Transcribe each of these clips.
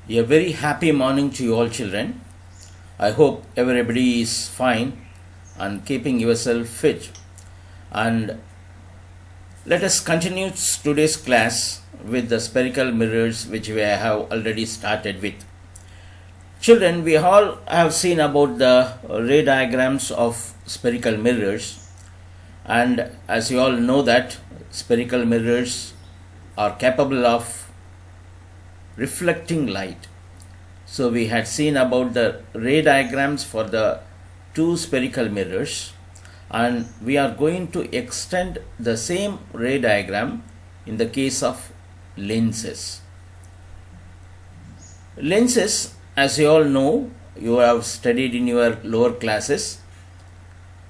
A very happy morning to you all, children. I hope everybody is fine and keeping yourself fit. And let us continue today's class with the spherical mirrors, which we have already started with. Children, we all have seen about the ray diagrams of spherical mirrors, and as you all know that spherical mirrors are capable of reflecting light. So we had seen about the ray diagrams for the two spherical mirrors, and we are going to extend the same ray diagram in the case of lenses. Lenses, as you all know, you have studied in your lower classes.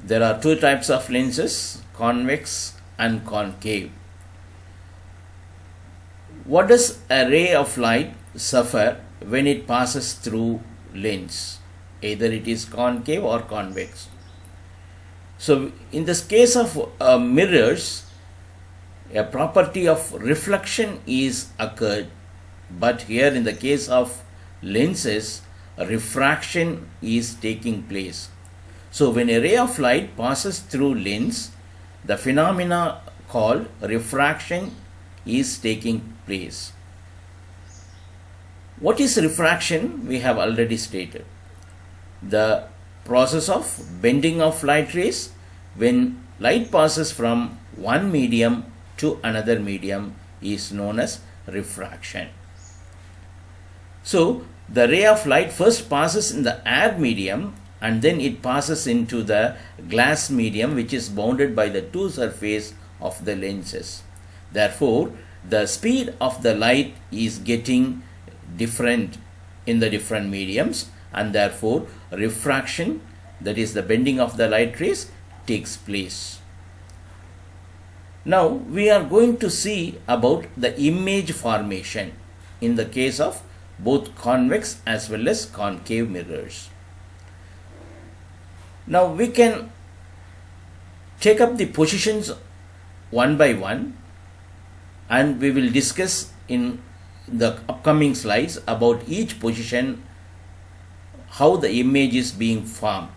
There are two types of lenses, convex and concave. What does a ray of light suffer when it passes through lens? Either it is concave or convex. So in this case of mirrors, a property of reflection is occurred, but here in the case of lenses, refraction is taking place. So when a ray of light passes through lens, the phenomena called refraction is taking place. What is refraction? We have already stated. The process of bending of light rays when light passes from one medium to another medium is known as refraction. So the ray of light first passes in the air medium and then it passes into the glass medium, which is bounded by the two surfaces of the lenses. Therefore, the speed of the light is getting different in the different mediums, and therefore refraction, that is the bending of the light rays, takes place. Now we are going to see about the image formation in the case of both convex as well as concave mirrors. Now we can take up the positions one by one, and we will discuss in the upcoming slides about each position, how the image is being formed.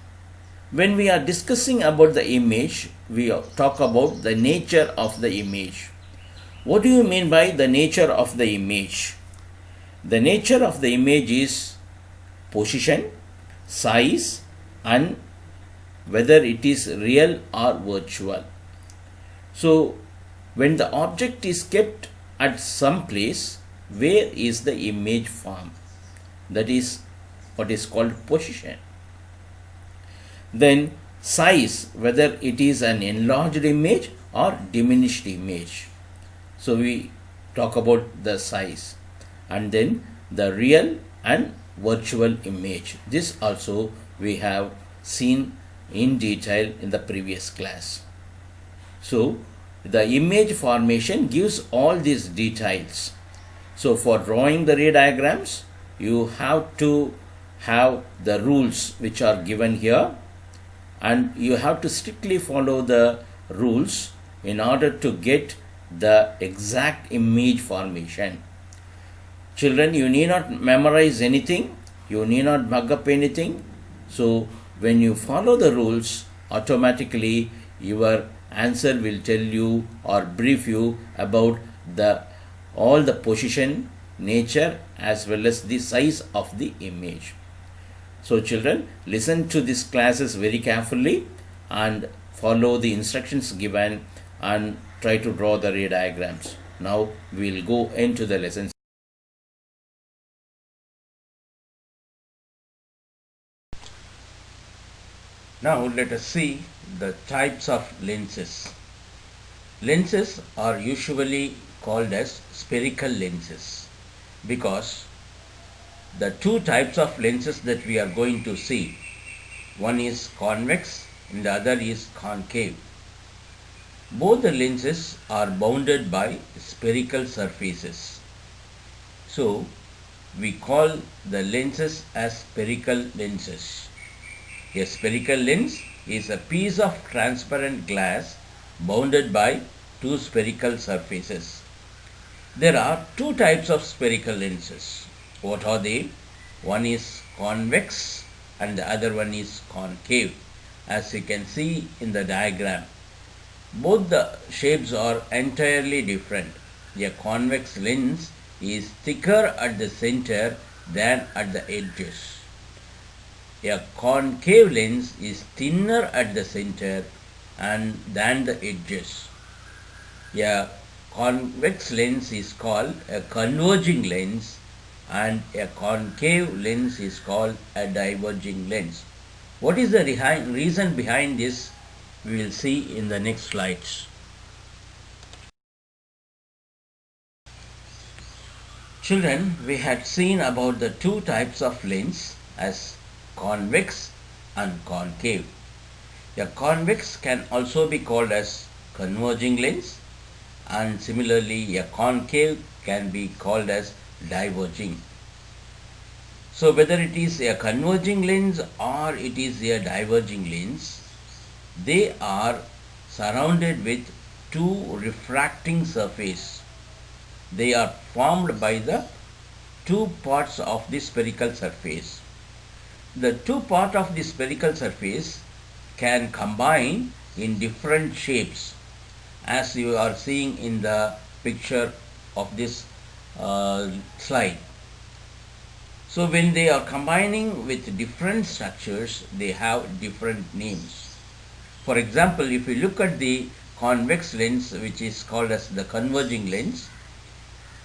When we are discussing about the image, we talk about the nature of the image. What do you mean by the nature of the image? The nature of the image is position, size, and whether it is real or virtual. So when the object is kept at some place, where is the image formed? That is what is called position. Then size, whether it is an enlarged image or diminished image. So we talk about the size. And then the real and virtual image. This also we have seen in detail in the previous class. So the image formation gives all these details. So for drawing the ray diagrams, you have to have the rules which are given here, and you have to strictly follow the rules in order to get the exact image formation. Children, you need not memorize anything, you need not mug up anything. So when you follow the rules, automatically your answer will tell you or brief you about all the position, nature, as well as the size of the image. So children, listen to these classes very carefully and follow the instructions given and try to draw the ray diagrams. Now we will go into the lessons. Now let us see the types of lenses. Lenses are usually called as spherical lenses because the two types of lenses that we are going to see, one is convex and the other is concave. Both the lenses are bounded by spherical surfaces. So we call the lenses as spherical lenses. A spherical lens is a piece of transparent glass bounded by two spherical surfaces. There are two types of spherical lenses. What are they? One is convex and the other one is concave. As you can see in the diagram, both the shapes are entirely different. A convex lens is thicker at the center than at the edges. A concave lens is thinner at the center and than the edges. A convex lens is called a converging lens and a concave lens is called a diverging lens. What is the reason behind this? We will see in the next slides. Children, we had seen about the two types of lens as convex and concave. A convex can also be called as converging lens, and similarly a concave can be called as diverging. So whether it is a converging lens or it is a diverging lens, they are surrounded with two refracting surface. They are formed by the two parts of the spherical surface. The two parts of the spherical surface can combine in different shapes, as you are seeing in the picture of this slide. So when they are combining with different structures, they have different names. For example, if you look at the convex lens, which is called as the converging lens,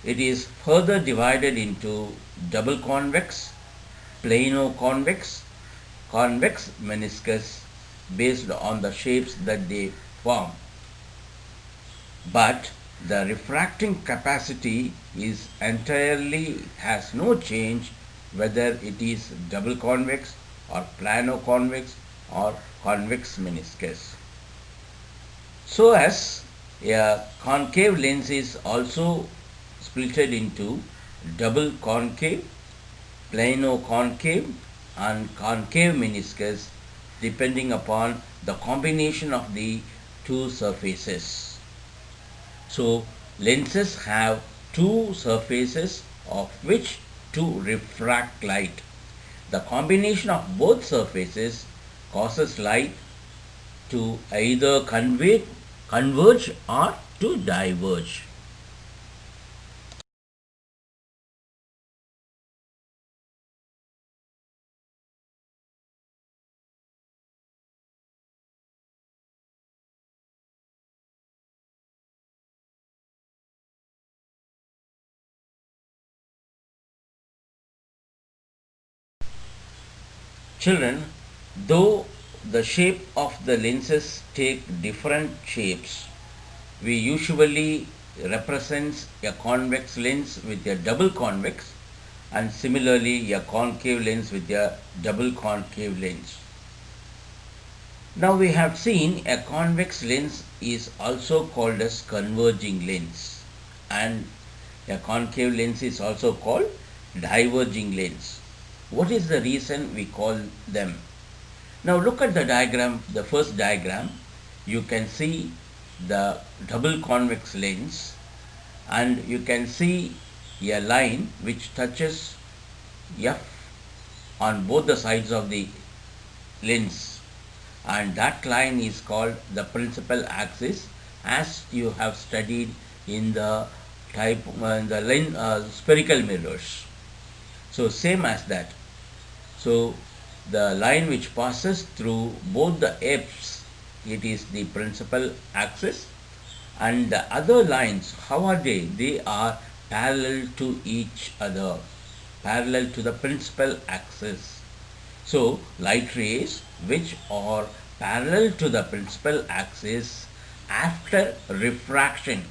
it is further divided into double convex, plano-convex, convex meniscus based on the shapes that they form. But the refracting capacity is entirely has no change whether it is double convex or plano-convex or convex meniscus. So as a concave lens is also splitted into double concave, plano-concave and concave meniscus depending upon the combination of the two surfaces. So lenses have two surfaces of which to refract light. The combination of both surfaces causes light to either converge or to diverge. Children, though the shape of the lenses take different shapes, we usually represent a convex lens with a double convex and similarly a concave lens with a double concave lens. Now we have seen a convex lens is also called as converging lens and a concave lens is also called diverging lens. What is the reason we call them? Now look at the diagram, the first diagram. You can see the double convex lens and you can see a line which touches F on both the sides of the lens, and that line is called the principal axis, as you have studied in the spherical mirrors. So same as that. So the line which passes through both the F's, it is the principal axis, and the other lines, how are they? They are parallel to each other, parallel to the principal axis. So light rays which are parallel to the principal axis after refraction.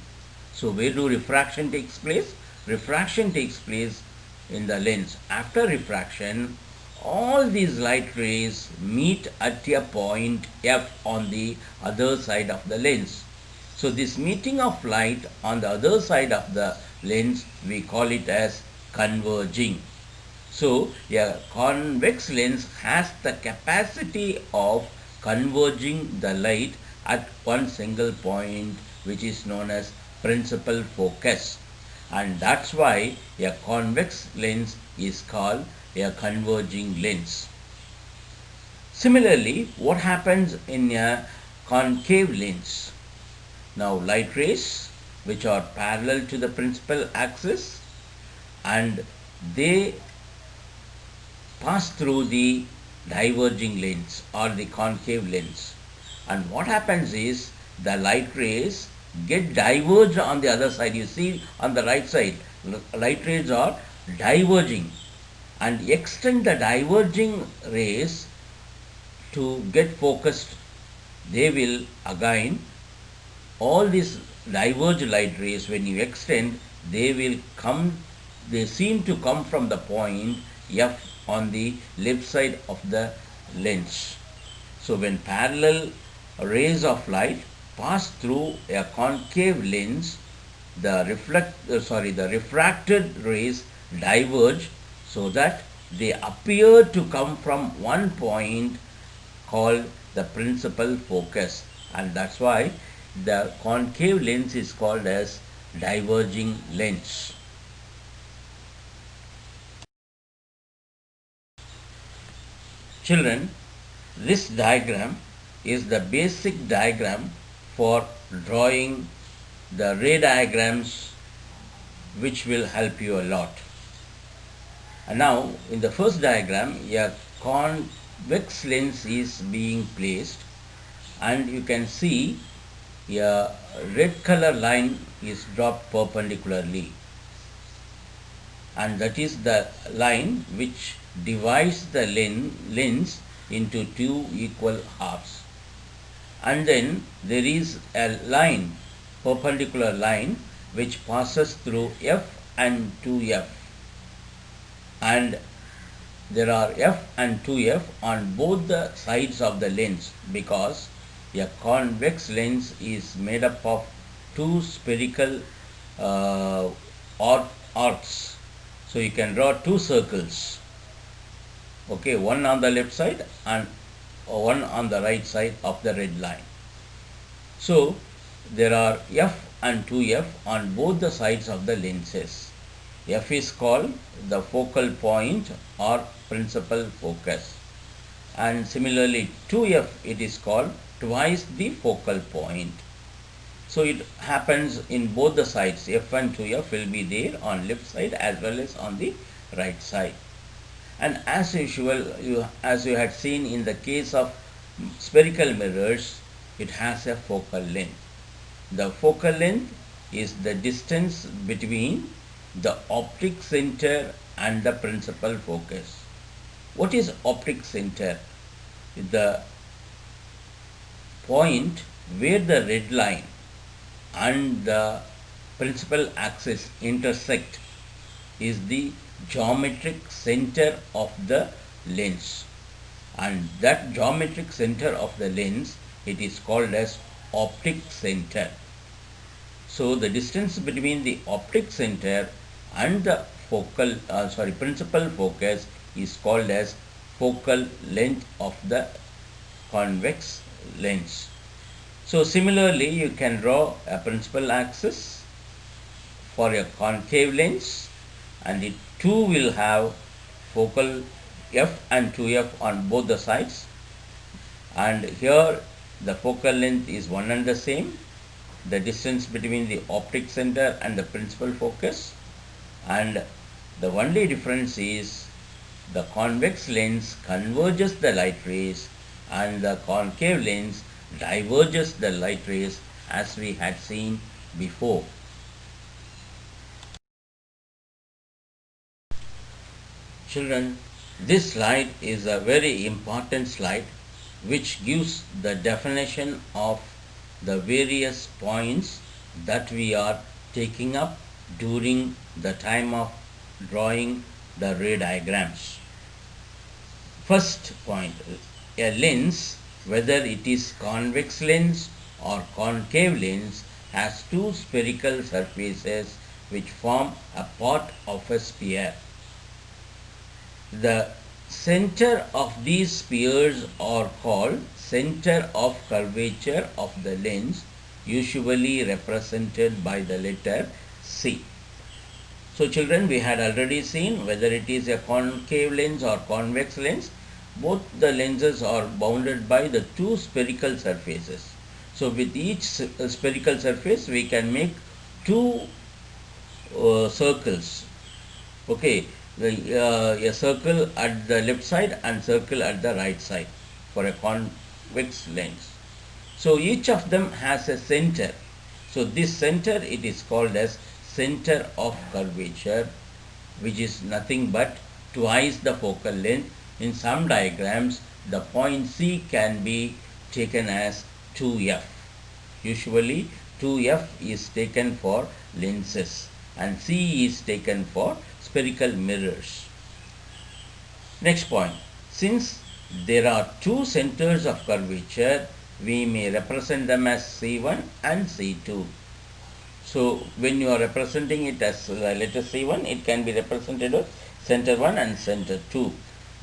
So where do refraction takes place? Refraction takes place in the lens. After refraction, all these light rays meet at a point F on the other side of the lens. So this meeting of light on the other side of the lens, we call it as converging. So a convex lens has the capacity of converging the light at one single point, which is known as principal focus. And that's why a convex lens is called a converging lens. Similarly, what happens in a concave lens? Now, light rays which are parallel to the principal axis and they pass through the diverging lens or the concave lens. And what happens is the light rays get diverged on the other side. You see on the right side, light rays are diverging and extend the diverging rays to get focused. They will again, all these diverged light rays, when you extend, they seem to come from the point F on the left side of the lens. So when parallel rays of light pass through a concave lens, the refracted rays diverge so that they appear to come from one point called the principal focus, and that's why the concave lens is called as diverging lens. Children, this diagram is the basic diagram for drawing the ray diagrams, which will help you a lot. And now in the first diagram, a convex lens is being placed and you can see a red color line is dropped perpendicularly, and that is the line which divides the lens into two equal halves. And then there is a line, perpendicular line, which passes through F and 2F, and there are F and 2F on both the sides of the lens, because a convex lens is made up of two spherical arcs. So you can draw two circles, okay, one on the left side and one on the right side of the red line. So there are F and 2F on both the sides of the lenses. F is called the focal point or principal focus, and similarly 2F, it is called twice the focal point. So it happens in both the sides. F and 2F will be there on left side as well as on the right side. And as usual, as you had seen in the case of spherical mirrors, it has a focal length. The focal length is the distance between the optic center and the principal focus. What is optic center? The point where the red line and the principal axis intersect is the geometric center of the lens, and that geometric center of the lens, it is called as optic center. So the distance between the optic center and the principal focus is called as focal length of the convex lens. So similarly, you can draw a principal axis for a concave lens, and it too will have focal F and 2F on both the sides, and here the focal length is one and the same, the distance between the optic center and the principal focus, and the only difference is the convex lens converges the light rays and the concave lens diverges the light rays, as we had seen before. Children, this slide is a very important slide which gives the definition of the various points that we are taking up during the time of drawing the ray diagrams. First point, a lens, whether it is convex lens or concave lens, has two spherical surfaces which form a part of a sphere. The center of these spheres are called center of curvature of the lens, usually represented by the letter C. So children, we had already seen whether it is a concave lens or convex lens, both the lenses are bounded by the two spherical surfaces. So with each spherical surface we can make two circles. Okay, a circle at the left side and circle at the right side for a convex lens. So each of them has a center. So this center, it is called as center of curvature, which is nothing but twice the focal length. In some diagrams, the point C can be taken as 2f. Usually 2f is taken for lenses and C is taken for spherical mirrors. Next point, since there are two centers of curvature, we may represent them as C1 and C2. So when you are representing it as letter C1, it can be represented as center 1 and center 2.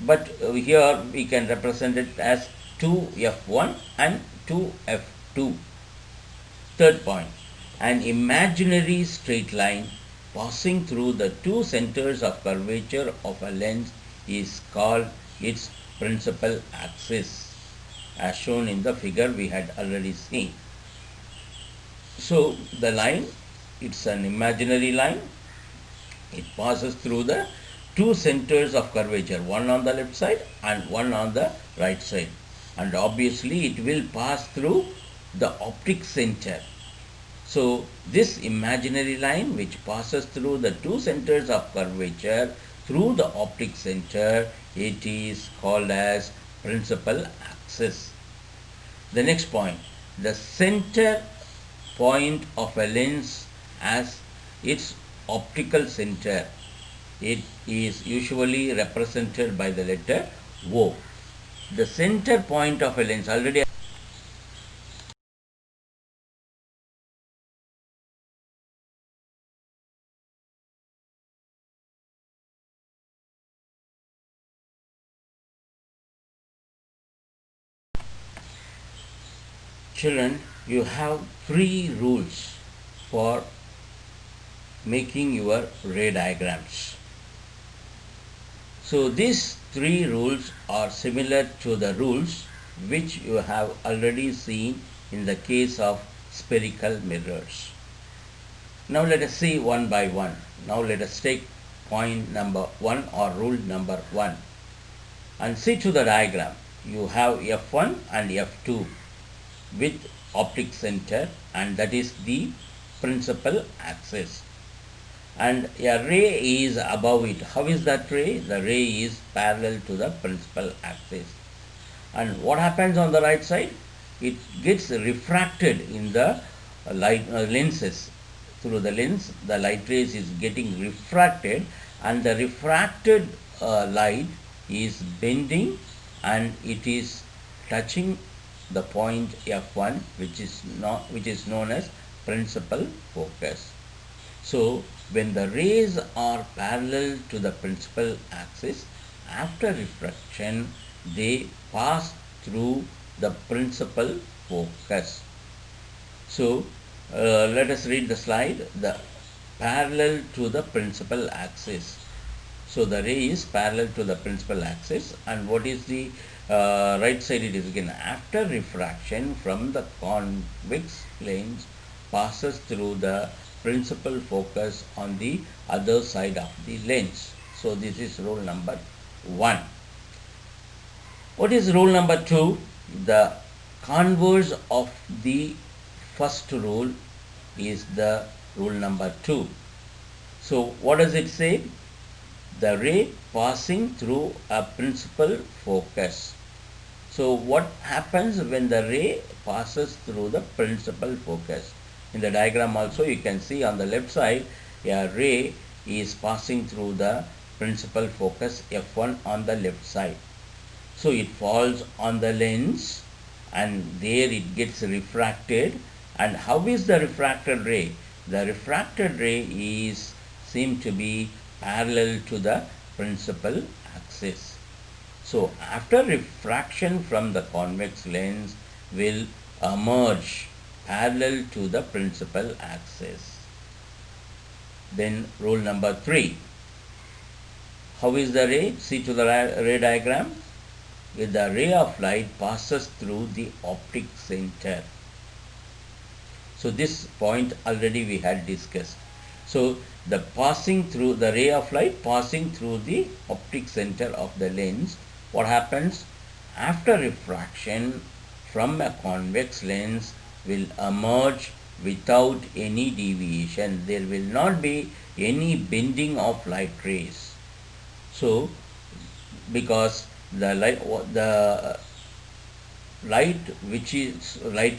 But here we can represent it as 2f1 and 2f2. Third point, an imaginary straight line passing through the two centers of curvature of a lens is called its principal axis, as shown in the figure we had already seen. So the line, it's an imaginary line. It passes through the two centers of curvature, one on the left side and one on the right side. And obviously it will pass through the optic center. So this imaginary line which passes through the two centers of curvature through the optic center, it is called as principal axis. The next point, the center point of a lens as its optical center. It is usually represented by the letter O. The center point of a lens, already children, you have three rules for making your ray diagrams. So these three rules are similar to the rules which you have already seen in the case of spherical mirrors. Now let us see one by one. Now let us take point number 1 or rule number 1 and see to the diagram. You have F1 and F2 with optic center, and that is the principal axis, and a ray is above it. How is that ray? The ray is parallel to the principal axis. And what happens on the right side? It gets refracted in the light lenses. Through the lens, the light rays is getting refracted, and the refracted light is bending and it is touching the point F1, which is known as principal focus. So when the rays are parallel to the principal axis, after refraction they pass through the principal focus. So let us read the slide. The parallel to the principal axis. So the ray is parallel to the principal axis, and what is the right side? It is again after refraction from the convex lens passes through the principal focus on the other side of the lens. So this is rule number 1. What is rule number 2? The converse of the first rule is the rule number 2. So what does it say? The ray passing through a principal focus. So what happens when the ray passes through the principal focus? In the diagram also you can see on the left side a ray is passing through the principal focus F1 on the left side. So it falls on the lens and there it gets refracted. And how is the refracted ray? The refracted ray is seen to be parallel to the principal axis. So after refraction from the convex lens will emerge parallel to the principal axis. Then rule number 3. How is the ray? See to the ray diagram. With the ray of light passes through the optic center. So this point already we had discussed. So the ray of light passing through the optic center of the lens, what happens? After refraction from a convex lens will emerge without any deviation. There will not be any bending of light rays. So because the light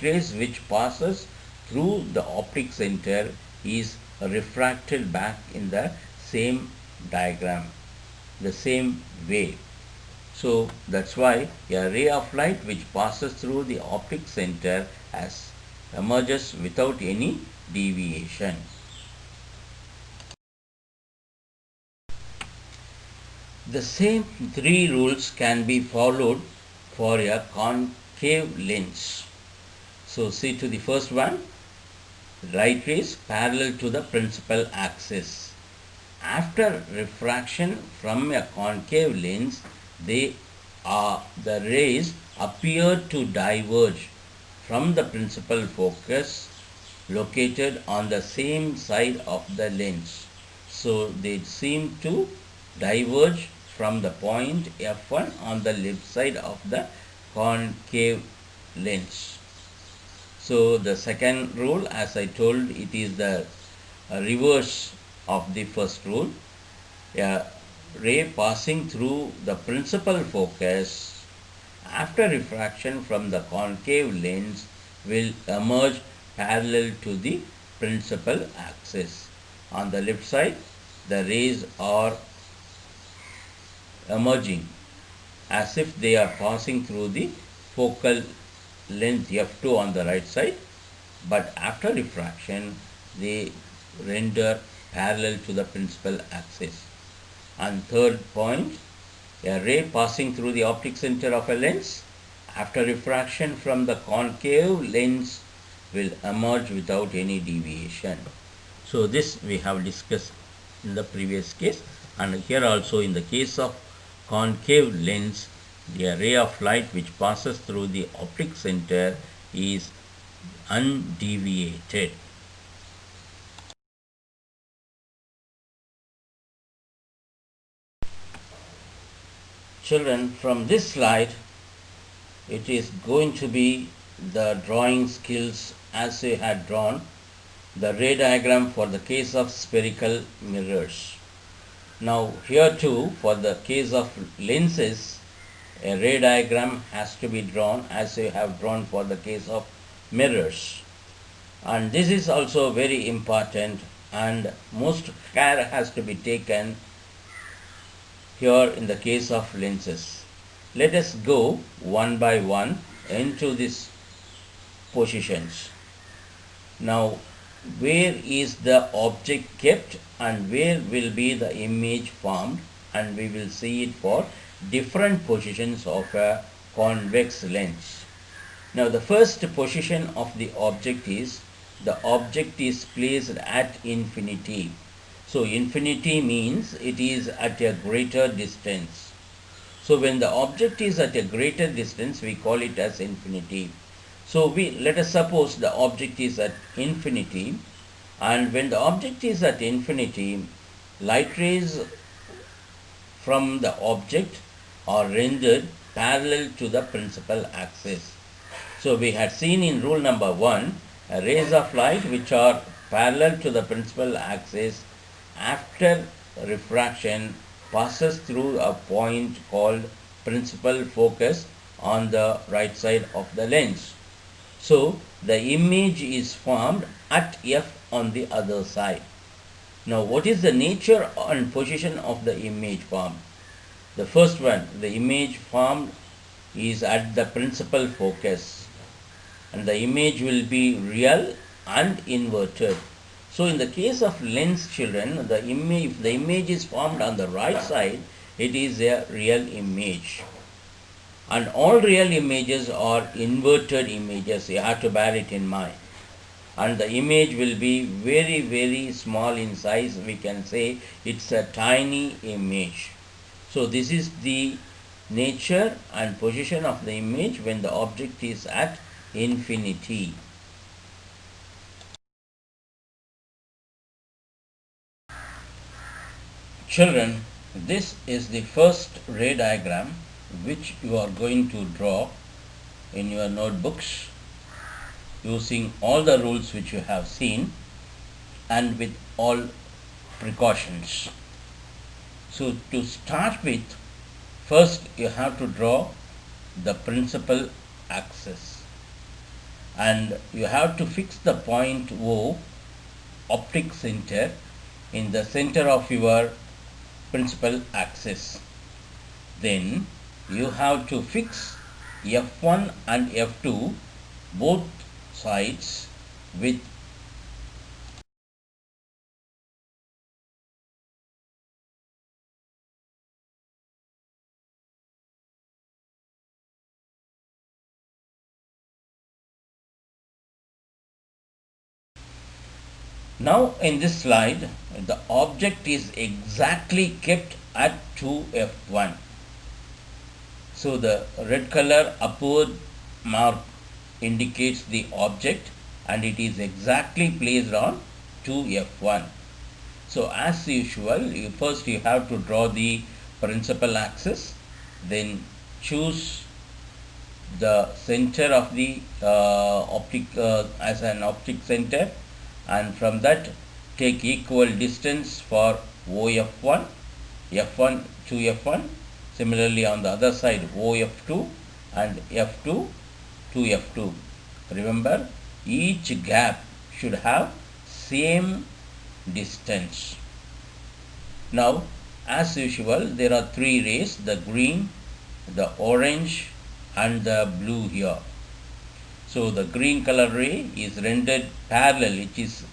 rays which passes through the optic center is refracted back in the same diagram, the same way. So that's why a ray of light which passes through the optic center emerges without any deviation. The same 3 rules can be followed for a concave lens. So see to the first one. Light rays parallel to the principal axis. After refraction from a concave lens, the rays appear to diverge from the principal focus located on the same side of the lens. So they seem to diverge from the point F1 on the left side of the concave lens. So the second rule, as I told, it is the reverse of the first rule. A ray passing through the principal focus after refraction from the concave lens will emerge parallel to the principal axis. On the left side, the rays are emerging as if they are passing through the focal length F2 on the right side, but after refraction they render parallel to the principal axis. And third point, a ray passing through the optic center of a lens after refraction from the concave lens will emerge without any deviation. So this we have discussed in the previous case, and here also in the case of concave lens, the ray of light which passes through the optic center is undeviated. Children, from this slide, it is going to be the drawing skills as you had drawn the ray diagram for the case of spherical mirrors. Now here too, for the case of lenses, a ray diagram has to be drawn as you have drawn for the case of mirrors. And this is also very important, and most care has to be taken here in the case of lenses. Let us go one by one into these positions. Now, where is the object kept and where will be the image formed, and we will see it for different positions of a convex lens. Now the first position of the object is placed at infinity. So infinity means it is at a greater distance. So when the object is at a greater distance, we call it as infinity. So let us suppose the object is at infinity, and when the object is at infinity, light rays from the object are rendered parallel to the principal axis. So we had seen in rule number 1, rays of light which are parallel to the principal axis after refraction passes through a point called principal focus on the right side of the lens. So the image is formed at F on the other side. Now what is the nature and position of the image formed? The first one, the image formed is at the principal focus, and the image will be real and inverted. So in the case of lens, children, if the image is formed on the right side, it is a real image. And all real images are inverted images. You have to bear it in mind. and the image will be very small in size. We can say it's a tiny image. So this is the nature and position of the image when the object is at infinity. Children, this is the first ray diagram which you are going to draw in your notebooks using all the rules which you have seen and with all precautions. So to start with, first you have to draw the principal axis and you have to fix the point O, optic center, in the center of your principal axis. Then you have to fix F1 and F2 both sides with now in this slide the object is exactly kept at 2F1. So the red color upward mark indicates the object and it is exactly placed on 2F1. So as usual, first you have to draw the principal axis, then choose the center of the optic as an optic center, and from that take equal distance for OF1, F1 to F1. Similarly on the other side OF2 and F2 to F2. Remember, each gap should have same distance. Now as usual there are three rays, the green, the orange and the blue here. So the green color ray is rendered parallel, it is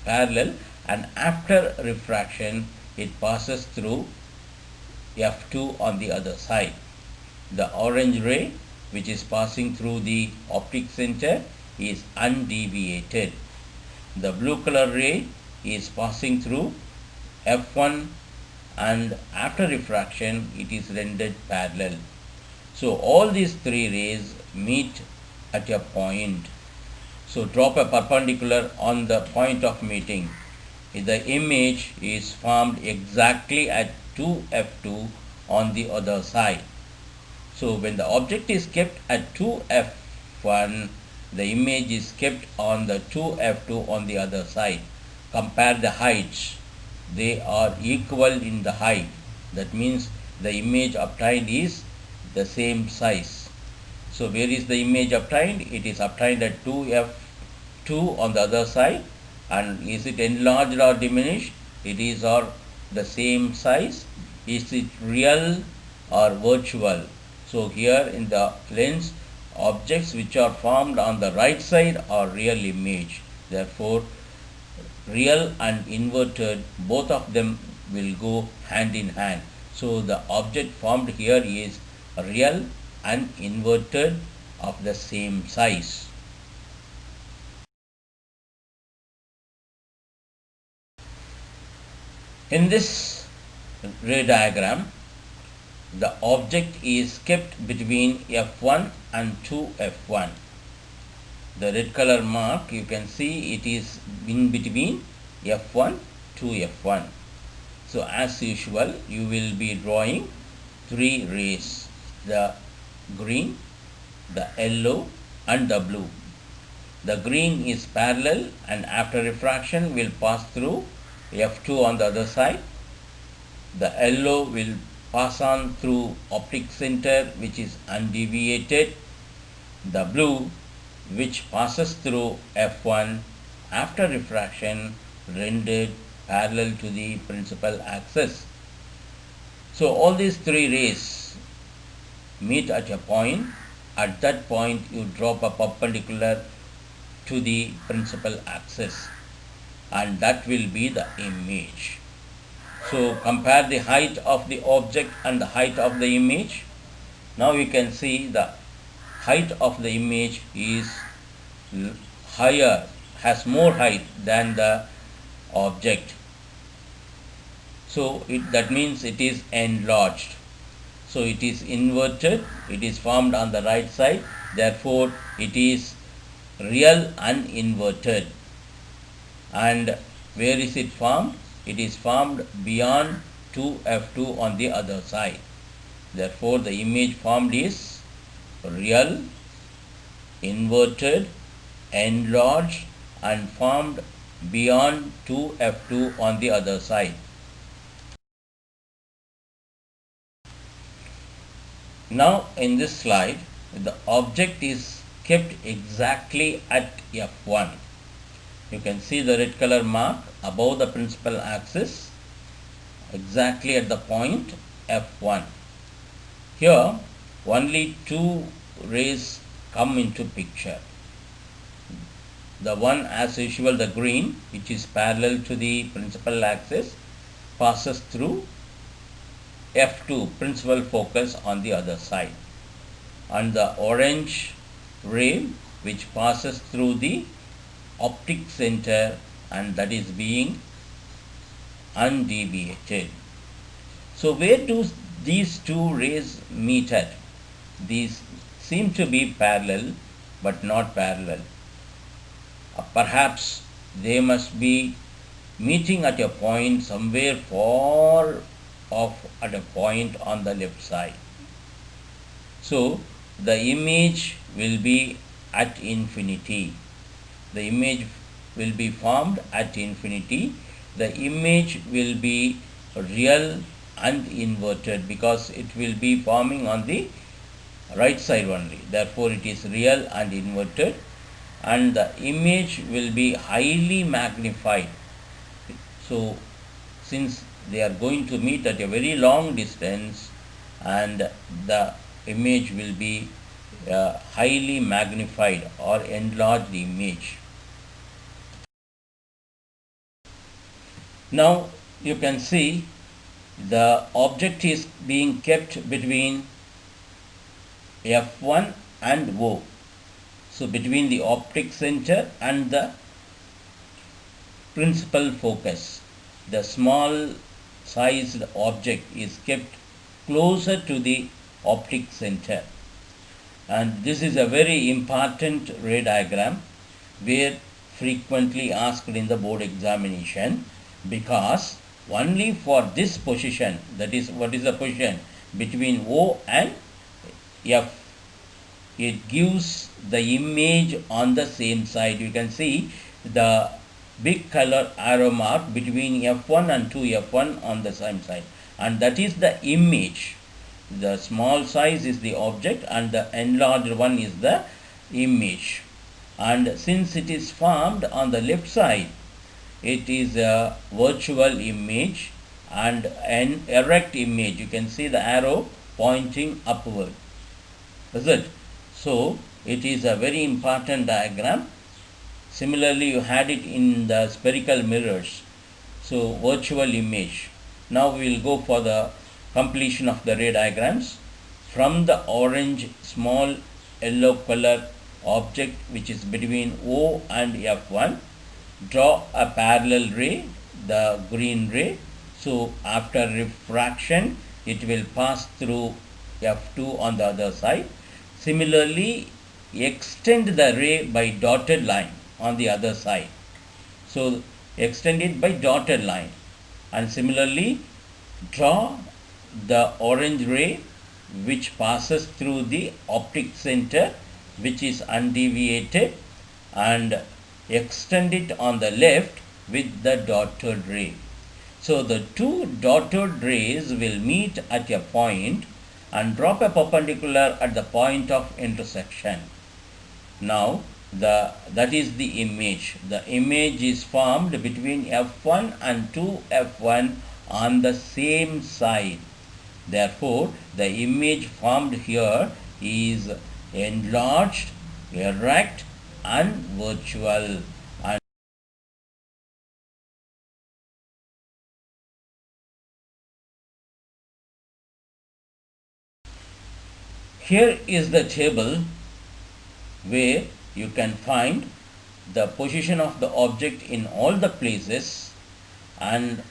parallel, and after refraction it passes through F2 on the other side. The orange ray which is passing through the optic center is undeviated. The blue color ray is passing through F1 and after refraction it is rendered parallel. So all these three rays meet at a point. So drop a perpendicular on the point of meeting. The image is formed exactly at 2F2 on the other side. So when the object is kept at 2F1, the image is kept on the 2F2 on the other side. Compare the heights. They are equal in the height. That means the image obtained is the same size. So where is the image obtained? It is obtained at 2F2 on the other side. And is it enlarged or diminished? It is or the same size. Is it real or virtual? So here in the lens, objects which are formed on the right side are real image. Therefore, real and inverted, both of them will go hand in hand. So the object formed here is real and inverted of the same size. In this ray diagram, the object is kept between F1 and 2F1. The red color mark, you can see it is in between F1 to F1. So as usual, you will be drawing three rays, the green, the yellow and the blue. The green is parallel and after refraction will pass through F2 on the other side. The yellow will pass on through optic center which is undeviated. The blue which passes through F1 after refraction rendered parallel to the principal axis. So all these three rays meet at a point. At that point you drop a perpendicular to the principal axis and that will be the image. So compare the height of the object and the height of the image. Now you can see the height of the image is higher, has more height than the object. So that means it is enlarged. So it is inverted, it is formed on the right side, therefore it is real and inverted. And where is it formed? It is formed beyond 2f2 on the other side. Therefore the image formed is real, inverted, enlarged and formed beyond 2f2 on the other side. Now in this slide, the object is kept exactly at f1. You can see the red color mark above the principal axis, exactly at the point f1. Here only two rays come into picture. The one, as usual, the green, which is parallel to the principal axis, passes through f2, principal focus, on the other side, and the orange ray which passes through the optic center, and that is being undeviated. So where do these two rays meet at? These seem to be parallel but not parallel. Perhaps they must be meeting at a point somewhere far off, at a point on the left side. So the image will be at infinity. The image will be formed at infinity. The image will be real and inverted because it will be forming on the right side only. Therefore it is real and inverted, and the image will be highly magnified. So since they are going to meet at a very long distance, and the image will be highly magnified or enlarged image. Now you can see the object is being kept between f1 and O. So between the optic center and the principal focus, the small sized object is kept closer to the optic center. And this is a very important ray diagram, where frequently asked in the board examination, because only for this position, that is, what is the position between O and F, it gives the image on the same side. You can see the big color arrow mark between f1 and 2f1 on the same side, and that is the image. The small size is the object and the enlarged one is the image. And since it is formed on the left side, it is a virtual image and an erect image. You can see the arrow pointing upward. Is it? So it is a very important diagram. Similarly, you had it in the spherical mirrors. So virtual image. Now we will go for the completion of the ray diagrams. From the orange small yellow color object which is between O and F1, draw a parallel ray, the green ray. So after refraction, it will pass through F2 on the other side. Similarly, extend the ray by dotted line on the other side. So extend it by dotted line, and similarly draw the orange ray which passes through the optic center, which is undeviated, and extend it on the left with the dotted ray. So the two dotted rays will meet at a point and drop a perpendicular at the point of intersection. Now that is the image. The image is formed between f1 and 2f1 on the same side. Therefore, the image formed here is enlarged, erect, and virtual. And here is the table where you can find the position of the object in all the places and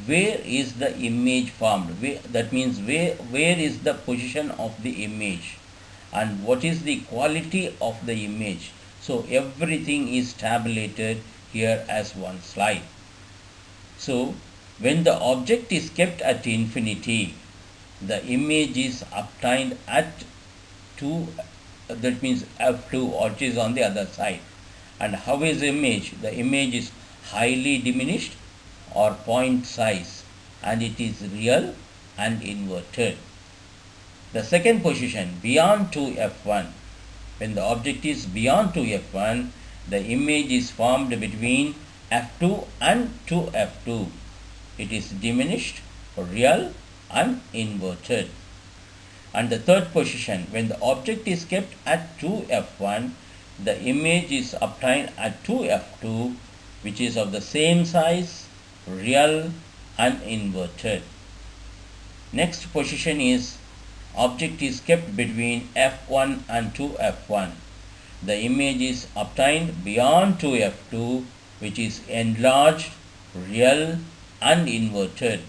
where is the image formed. That means where is the position of the image and what is the quality of the image. So everything is tabulated here as one slide. So when the object is kept at infinity, the image is obtained at 2, that means f2, which is on the other side. And how is the image? The image is highly diminished or point size, and it is real and inverted. The second position, beyond 2f1. When the object is beyond 2f1, the image is formed between f2 and 2f2. It is diminished, real and inverted. And the third position, when the object is kept at 2f1, the image is obtained at 2f2, which is of the same size, real and inverted. Next position is object is kept between f1 and 2f1. The image is obtained beyond 2f2, which is enlarged, real and inverted.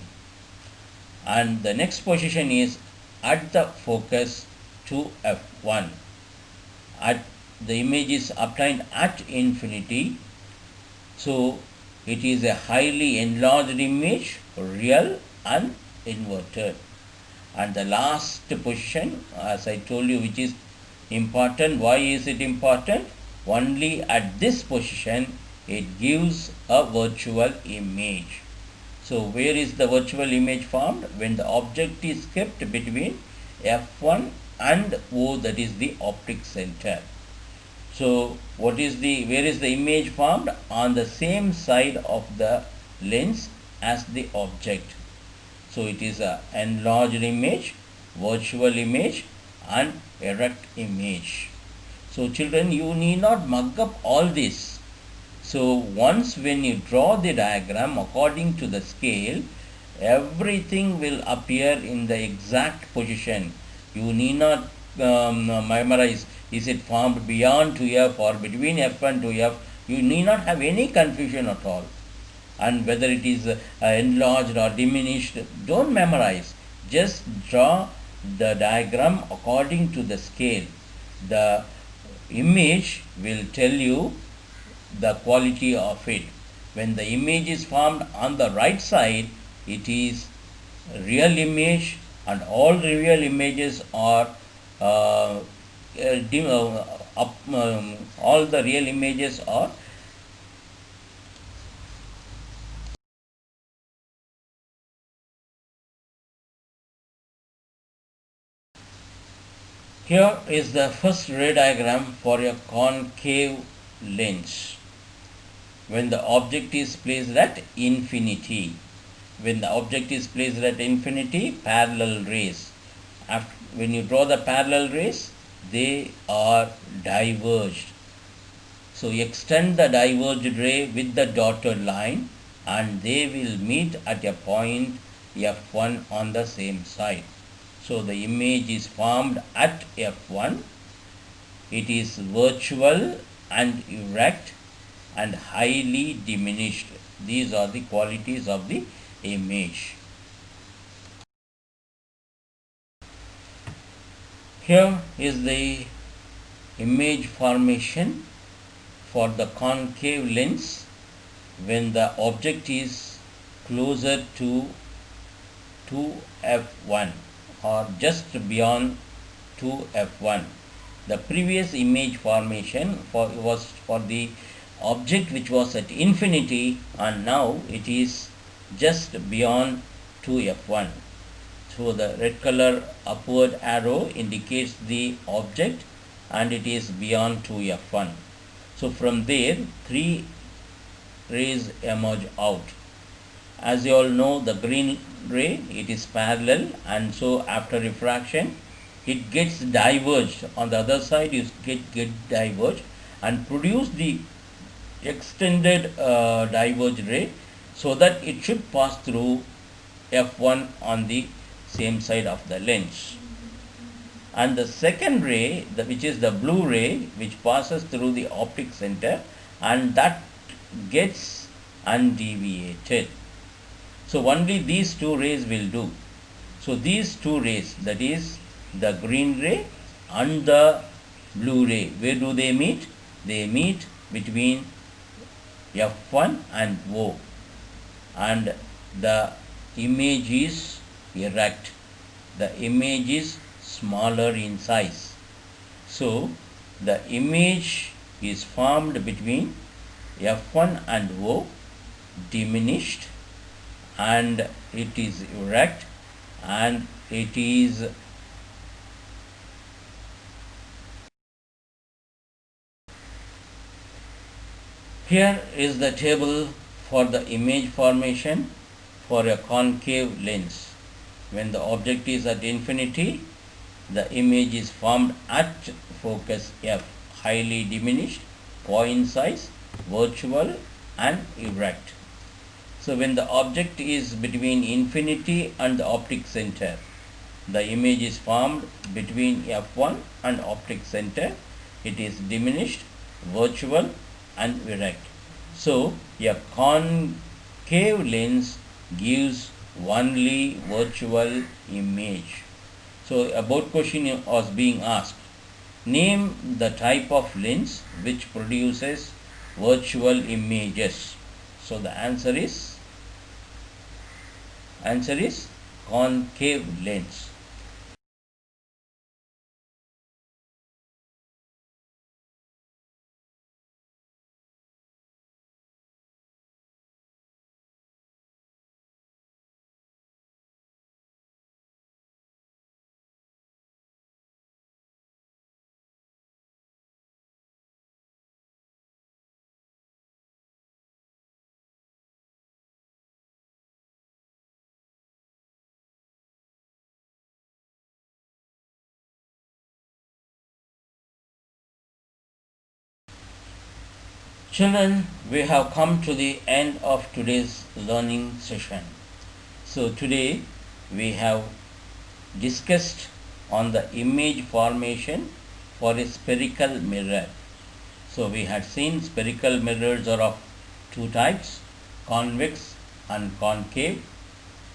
And the next position is at the focus 2f1. The image is obtained at infinity, so it is a highly enlarged image, real and inverted. And the last position, as I told you, which is important. Why is it important? Only at this position it gives a virtual image. So where is the virtual image formed? When the object is kept between f1 and O, that is the optic center. So where is the image formed? On the same side of the lens as the object. So it is an enlarged image, virtual image and erect image. So children, you need not mug up all this. So once when you draw the diagram according to the scale, everything will appear in the exact position. You need not memorize, is it formed beyond 2f or between f and 2f. You need not have any confusion at all. And whether it is enlarged or diminished, don't memorize. Just draw the diagram according to the scale. The image will tell you the quality of it. When the image is formed on the right side, it is real image, and all real images are all the real images are Here is the first ray diagram for a concave lens. When the object is placed at infinity, parallel rays. When you draw the parallel rays, they are diverged. So extend the diverged ray with the dotted line and they will meet at a point f1 on the same side. So the image is formed at f1. It is virtual and erect and highly diminished. These are the qualities of the image. Here is the image formation for the concave lens when the object is closer to 2f1 or just beyond 2f1. The previous image formation was for the object which was at infinity, and now it is just beyond 2f1. So the red color upward arrow indicates the object and it is beyond 2f1. So from there 3 rays emerge out. As you all know, the green ray, it is parallel, and so after refraction it gets diverged. On the other side you get diverged and produce the extended diverged ray, so that it should pass through f1 on the same side of the lens. and the second ray, which is the blue ray, which passes through the optic center, and that gets undeviated. So only these two rays will do. So these two rays, that is the green ray and the blue ray, where do they meet? They meet between F1 and O, and the image is erect. The image is smaller in size. So the image is formed between F1 and O, diminished, and it is erect, and it is here is the table for the image formation for a concave lens. When the object is at infinity, the image is formed at focus F, highly diminished, point size, virtual, and erect. So when the object is between infinity and the optic center, the image is formed between F1 and optic center. It is diminished, virtual, and erect. So a concave lens gives only virtual image. So a board question was being asked. Name the type of lens which produces virtual images. So the answer is concave lens. Children, we have come to the end of today's learning session. So today we have discussed on the image formation for a spherical mirror. So we had seen spherical mirrors are of two types, convex and concave.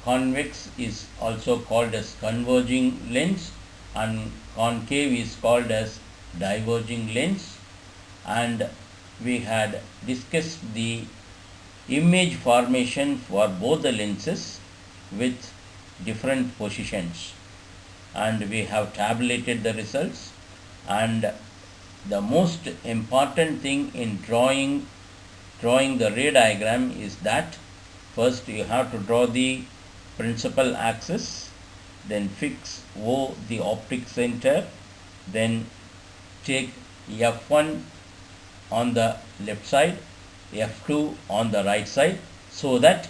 Convex is also called as converging lens, and concave is called as diverging lens. And we had discussed the image formation for both the lenses with different positions, and we have tabulated the results. And the most important thing in drawing the ray diagram is that first you have to draw the principal axis, then fix O, the optic center, then take F1 on the left side, F2 on the right side, so that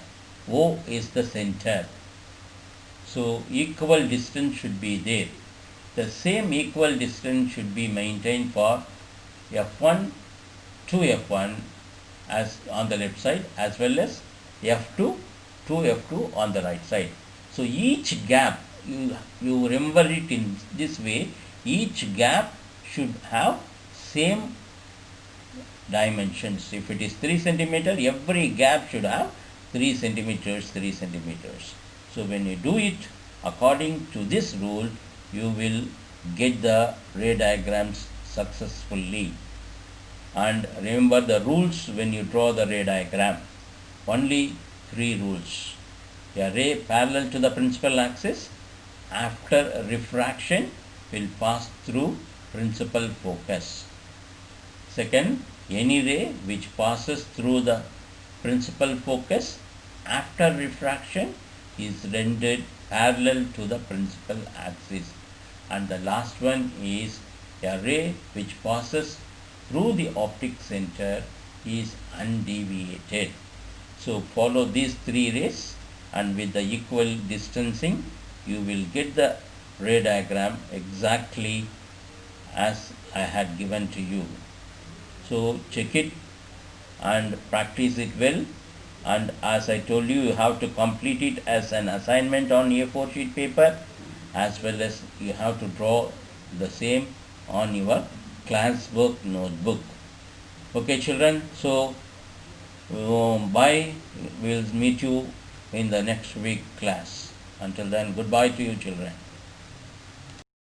O is the center. So equal distance should be there. The same equal distance should be maintained for F1 to F1 as on the left side, as well as F2 to F2 on the right side. So each gap, you remember it in this way, each gap should have same dimensions. If it is 3 centimeter, every gap should have 3 centimeters, 3 centimeters. So when you do it according to this rule, you will get the ray diagrams successfully. And remember the rules when you draw the ray diagram. Only 3 rules. A ray parallel to the principal axis after refraction will pass through principal focus. Second, any ray which passes through the principal focus after refraction is rendered parallel to the principal axis. And the last one is a ray which passes through the optic center is undeviated. So follow these 3 rays, and with the equal distancing you will get the ray diagram exactly as I had given to you. So check it and practice it well, and as I told you, you have to complete it as an assignment on A4 sheet paper, as well as you have to draw the same on your classwork notebook. Okay, children. So, bye. We'll meet you in the next week class. Until then, goodbye to you, children.